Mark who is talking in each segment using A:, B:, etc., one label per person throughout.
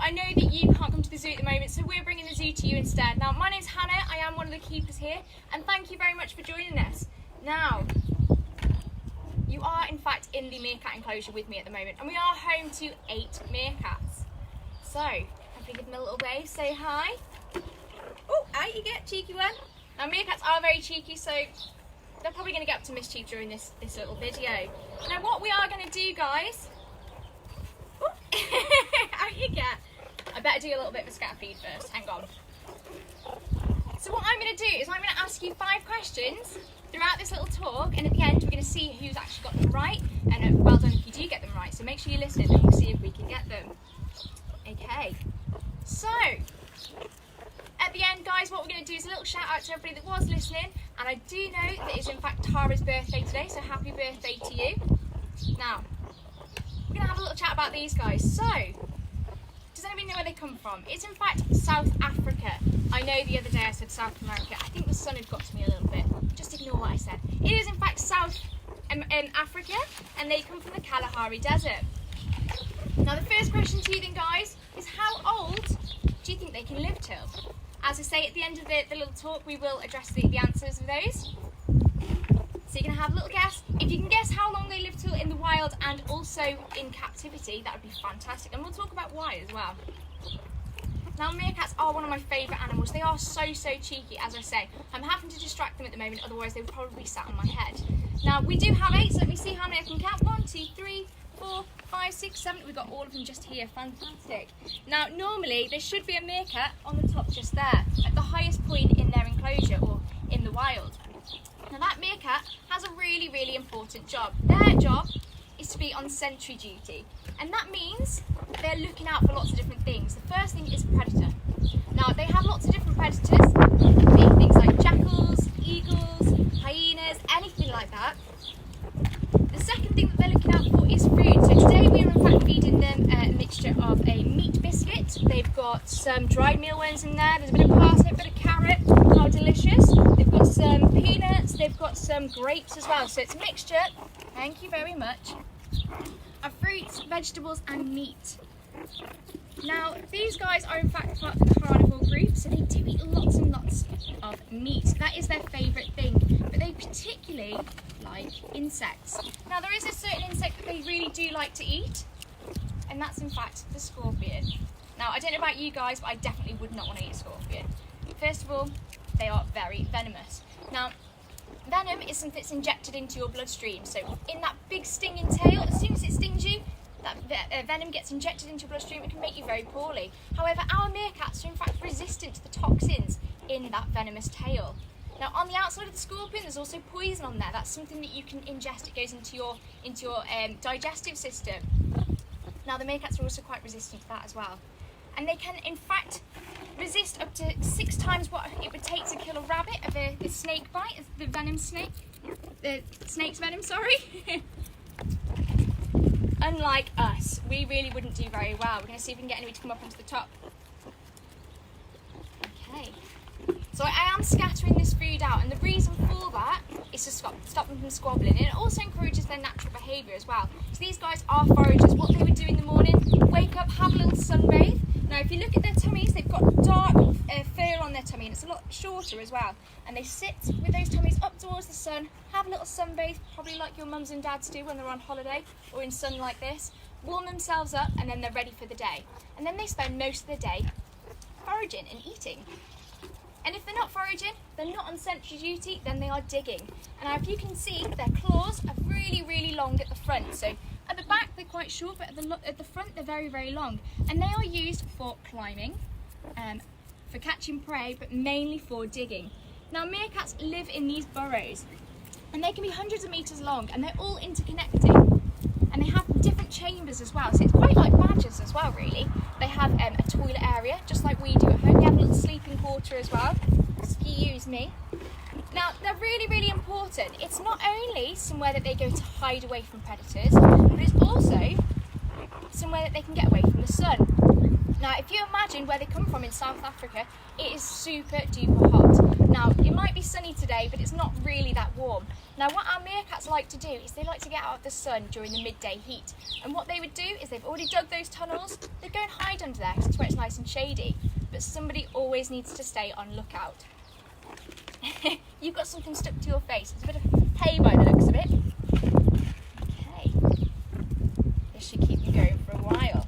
A: I know that you can't come to the zoo at the moment, so we're bringing the zoo to you instead. Now, my name's Hannah, I am one of the keepers here, and thank you very much for joining us. Now, you are in fact in the meerkat enclosure with me at the moment, and we are home to 8 meerkats. So, hopefully give them a little wave, say hi. Oh, out you get, cheeky one. Now, meerkats are very cheeky, so they're probably going to get up to mischief during this little video. Now, what we are going to do, guys... Oh, out you get. I better do a little bit of a scatter feed first, hang on. So what I'm going to do is I'm going to ask you 5 questions throughout this little talk, and at the end we're going to see who's actually got them right, and well done if you do get them right, so make sure you listen and we'll see if we can get them. Okay, so at the end, guys, what we're going to do is a little shout out to everybody that was listening, and I do know that it's in fact Tara's birthday today, so happy birthday to you. Now, we're going to have a little chat about these guys. So, does anybody know where they come from? It's in fact South Africa. I know the other day I said South America. I think the sun had got to me a little bit. Just ignore what I said. It is in fact South Africa, and they come from the Kalahari Desert. Now the first question to you then, guys, is how old do you think they can live till? As I say, at the end of the little talk, we will address the answers of those. So you're going to have a little guess. If you can guess how long they live till in the wild and also in captivity, that would be fantastic. And we'll talk about why as well. Now, meerkats are one of my favourite animals. They are so cheeky, as I say. I'm having to distract them at the moment, otherwise they would probably be sat on my head. Now, we do have 8, so let me see how many I can count. 1, 2, 3, 4, 5, 6, 7. We've got all of them just here. Fantastic. Now, normally, there should be a meerkat on the top just there, at the highest point in their enclosure or in the wild. Now, that meerkat has a really important job. Their job is to be on sentry duty, and that means they're looking out for lots of different things. The first thing is predator. Now, they have lots of different predators, being things like jackals, eagles, hyenas, anything like that. The second thing that they're looking out for is food. So today we are in fact feeding them a mixture of a meat biscuit. They've got some dried mealworms in there. There's a bit of parsnip, a bit of carrot. How delicious. They've got some peanuts. They've got some grapes as well. So it's a mixture, thank you very much, of fruits, vegetables and meat. Now, these guys are in fact part of the carnivore group, so they do eat lots and lots of meat. That is their favourite thing, but they particularly like insects. Now, there is a certain insect that they really do like to eat, and that's in fact the scorpion. Now, I don't know about you guys, but I definitely would not want to eat a scorpion. First of all, they are very venomous. Now, venom is something that's injected into your bloodstream, so in that big stinging tail, as soon as it stings you, that venom gets injected into your bloodstream. It can make you very poorly. However, our meerkats are in fact resistant to the toxins in that venomous tail. Now, on the outside of the scorpion, there's also poison on there. That's something that you can ingest. It goes into your digestive system. Now, the meerkats are also quite resistant to that as well, and they can in fact resist up to 6 times what it would take to kill a rabbit of a snake bite, the venom snake, the snake's venom. Sorry. Unlike us, we really wouldn't do very well. We're going to see if we can get anybody to come up onto the top. Okay. So I am scattering this food out, and the reason for that is to stop them from squabbling. And it also encourages their natural behaviour as well. So these guys are foragers. What they would do in the morning, wake up, have a little sunbathe. Now, if you look at their tummies, they've got dark fur on their tummy, and it's a lot shorter as well. And they sit with those tummies up towards the sun, have a little sunbathe, probably like your mums and dads do when they're on holiday or in sun like this, warm themselves up, and then they're ready for the day. And then they spend most of the day foraging and eating. And if they're not foraging, they're not on sentry duty, then they are digging. And now, if you can see, their claws are really long at the front. So at the back, they're quite short, but at the front, they're very long. And they are used for climbing, for catching prey, but mainly for digging. Now, meerkats live in these burrows, and they can be hundreds of meters long, and they're all interconnecting. And they have different chambers as well, so it's quite like badgers as well, really. They have a toilet area, just like we do at home. They have a little sleeping quarter as well. Excuse me. Now, they're really important. It's not only somewhere that they go to hide away from predators, but it's also somewhere that they can get away from the sun. Now, if you imagine where they come from in South Africa, it is super duper hot. Now, it might be sunny today, but it's not really that warm. Now, what our meerkats like to do is they like to get out of the sun during the midday heat. And what they would do is they've already dug those tunnels, they go and hide under there because it's where it's nice and shady. But somebody always needs to stay on lookout. You've got something stuck to your face. It's a bit of hay by the looks of it. Okay. This should keep you going for a while.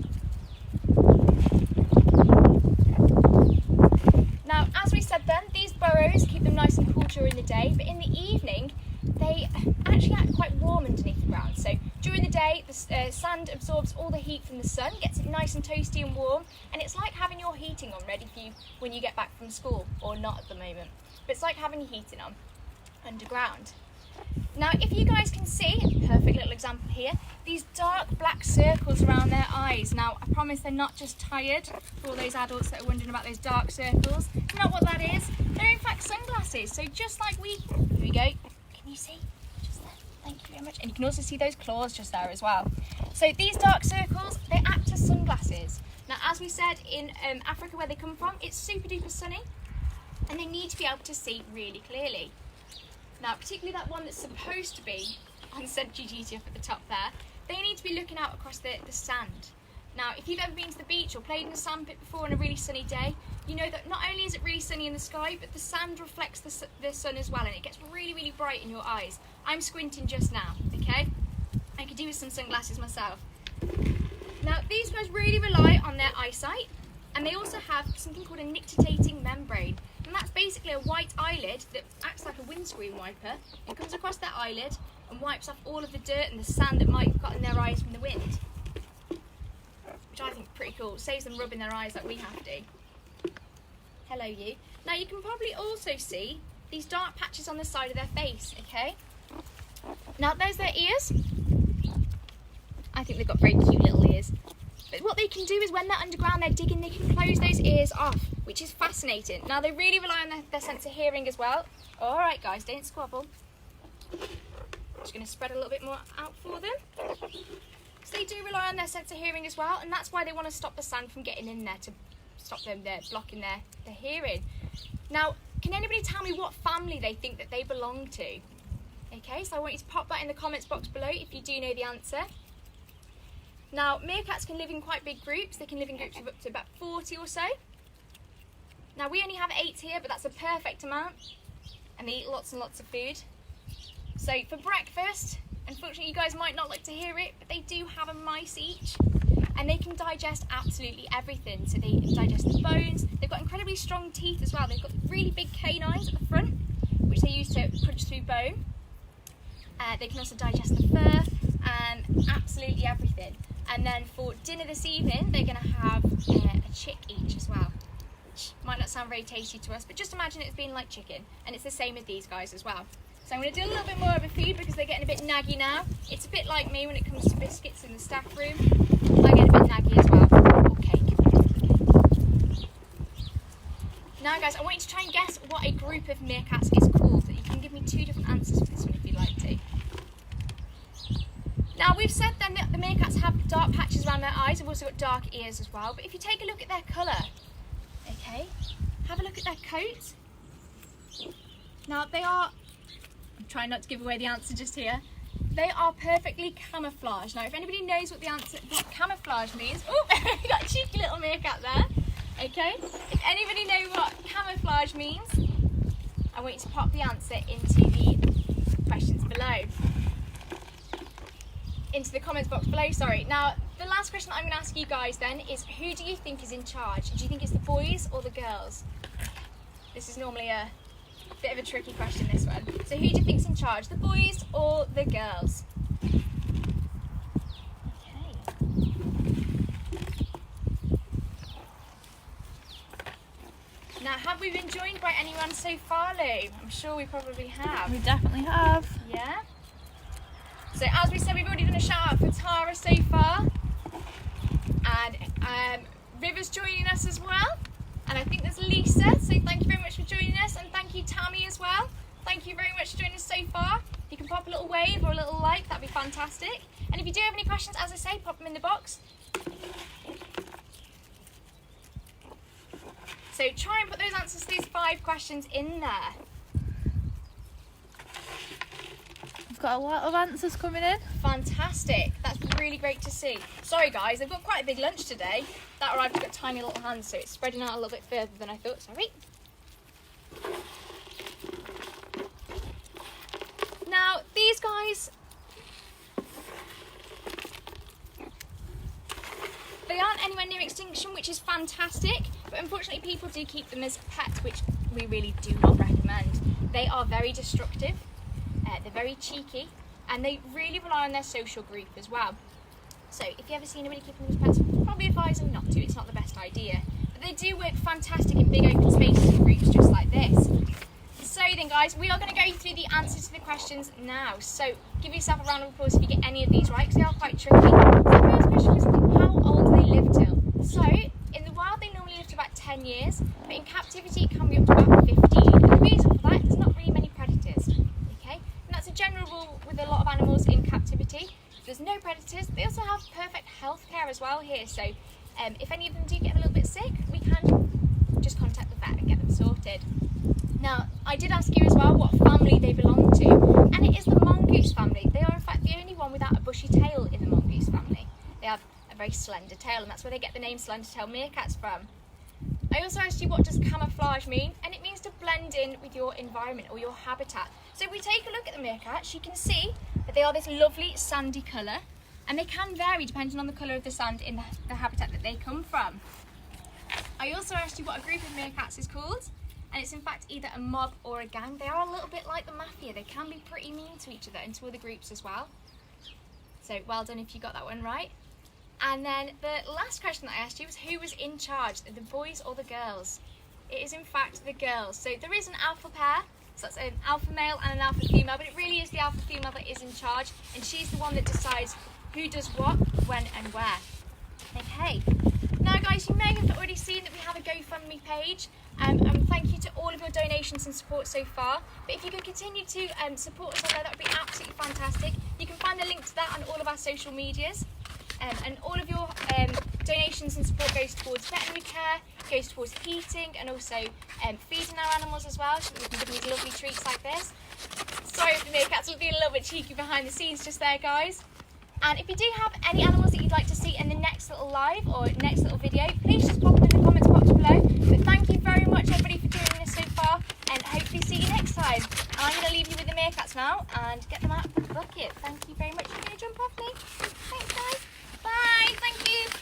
A: Now, as we said then, these burrows keep them nice and cool during the day, but in the evening, they actually act quite warm underneath the ground. So during the day, the sand absorbs all the heat from the sun, gets it nice and toasty and warm, and it's like having your heating on ready for you when you get back from school, or not at the moment. But it's like having your heating on underground. Now, if you guys can see, a perfect little example here, these dark black circles around their eyes. Now, I promise they're not just tired, for all those adults that are wondering about those dark circles. Not what that is. They're in fact sunglasses. So just like here we go. Can you see? Just there. Thank you very much. And you can also see those claws just there as well. So these dark circles, they act as sunglasses. Now, as we said, in Africa where they come from, it's super duper sunny, and they need to be able to see really clearly. Now, particularly that one that's supposed to be on sentry duty up at the top there, they need to be looking out across the sand. Now, if you've ever been to the beach or played in a sandpit before on a really sunny day, you know that not only is it really sunny in the sky, but the sand reflects the sun as well, and it gets really, really bright in your eyes. I'm squinting just now, okay? I could do with some sunglasses myself. Now, these guys really rely on their eyesight, and they also have something called a nictitating membrane. And that's basically a white eyelid that acts like a windscreen wiper and comes across their eyelid and wipes off all of the dirt and the sand that might have got in their eyes from the wind. Which I think is pretty cool. It saves them rubbing their eyes like we have to. Hello, you. Now, you can probably also see these dark patches on the side of their face, okay? Now, there's their ears. I think they've got very cute little ears. But what they can do is when they're underground, they're digging, they can close those ears off, which is fascinating. Now, they really rely on their sense of hearing as well. All right, guys, don't squabble. Just going to spread a little bit more out for them. So they do rely on their sense of hearing as well, and that's why they want to stop the sand from getting in there to stop them blocking their hearing. Now, can anybody tell me what family they think that they belong to? Okay, so I want you to pop that in the comments box below if you do know the answer. Now, meerkats can live in quite big groups. They can live in groups of up to about 40 or so. Now, we only have 8 here, but that's a perfect amount. And they eat lots and lots of food. So for breakfast, unfortunately you guys might not like to hear it, but they do have a mice each. And they can digest absolutely everything. So they digest the bones. They've got incredibly strong teeth as well. They've got really big canines at the front, which they use to crunch through bone. They can also digest the fur and absolutely everything. And then for dinner this evening, they're going to have a chick each as well, which might not sound very tasty to us, but just imagine it being like chicken. And it's the same with these guys as well. So I'm going to do a little bit more of a feed because they're getting a bit naggy now. It's a bit like me when it comes to biscuits in the staff room. I get a bit naggy as well. Or cake. Now guys, I want you to try and guess what a group of meerkats is called. You can give me 2 different answers for this one if you'd like to. Now, we've said then that the meerkats have dark patches around their eyes. They've also got dark ears as well. But if you take a look at their colour, okay, have a look at their coat. Now, they are, I'm trying not to give away the answer just here, they are perfectly camouflaged. Now, if anybody knows what what camouflage means, oh, we got a cheeky little meerkat there, okay? If anybody knows what camouflage means, I want you to pop the answer into the questions below. Into the comments box below, sorry. Now, the last question that I'm going to ask you guys then is, who do you think is in charge? Do you think it's the boys or the girls? This is normally a bit of a tricky question, this one. So who do you think's in charge, the boys or the girls? Okay. Now, have we been joined by anyone so far, Lou? I'm sure we probably have.
B: We definitely have.
A: Yeah? So as we said, we've already done a shout out for Tara so far, and River's joining us as well, and I think there's Lisa, so thank you very much for joining us, and thank you Tammy as well. Thank you very much for joining us so far. You can pop a little wave or a little like, that'd be fantastic. And if you do have any questions, as I say, pop them in the box. So try and put those answers to these 5 questions in there.
B: We've got a lot of answers coming in.
A: Fantastic. That's really great to see. Sorry guys, I've got quite a big lunch today. That or I've got tiny little hands, so it's spreading out a little bit further than I thought. Sorry. Now, these guys, they aren't anywhere near extinction, which is fantastic, but unfortunately people do keep them as pets, which we really do not recommend. They are very destructive, they're very cheeky, and they really rely on their social group as well. So if you ever see anybody keeping them as pets, probably advise them not to, it's not the best idea. But they do work fantastic in big open spaces and groups just like this. So then guys, we are going to go through the answers to the questions now. So give yourself a round of applause if you get any of these right, because they are quite tricky. So the first question is, how old do they live till? So in the wild they normally live to about 10 years, but in captivity it can be up to about 15. And the reason for that is there's not really many predators. Okay, and that's a general rule with a lot of animals in captivity. If there's no predators, they also have perfect health care as well here. So if any of them do get a little bit sick, we can just contact the vet and get them sorted. Now, I did ask you as well what family they belong to, and it is the mongoose family. They are in fact the only one without a bushy tail in the mongoose family. They have a very slender tail, and that's where they get the name slender-tailed meerkats from. I also asked you what does camouflage mean, and it means to blend in with your environment or your habitat. So if we take a look at the meerkats, you can see that they are this lovely sandy colour, and they can vary depending on the colour of the sand in the habitat that they come from. I also asked you what a group of meerkats is called, and it's in fact either a mob or a gang. They are a little bit like the mafia. They can be pretty mean to each other and to other groups as well. So well done if you got that one right. And then the last question that I asked you was who was in charge, the boys or the girls? It is in fact the girls. So there is an alpha pair, so that's an alpha male and an alpha female, but it really is the alpha female that is in charge, and she's the one that decides who does what, when and where. Okay. Now guys, you may have already seen that we have a GoFundMe page, and thank you to all of your donations and support so far. But if you could continue to support us on there, that would be absolutely fantastic. You can find the link to that on all of our social medias. And all of your donations and support goes towards veterinary care, goes towards heating, and also feeding our animals as well, so that we can give them these lovely treats like this. Sorry if the meerkats are being a little bit cheeky behind the scenes just there, guys. And if you do have any animals that you'd like to see in the next little live or next little video, please just pop them in the comments box below. But thank you very much everybody for joining us so far, and hopefully see you next time. And I'm going to leave you with the meerkats now and get them out of the bucket. Thank you very much. You're going to jump off me. Thanks guys. Bye. Thank you.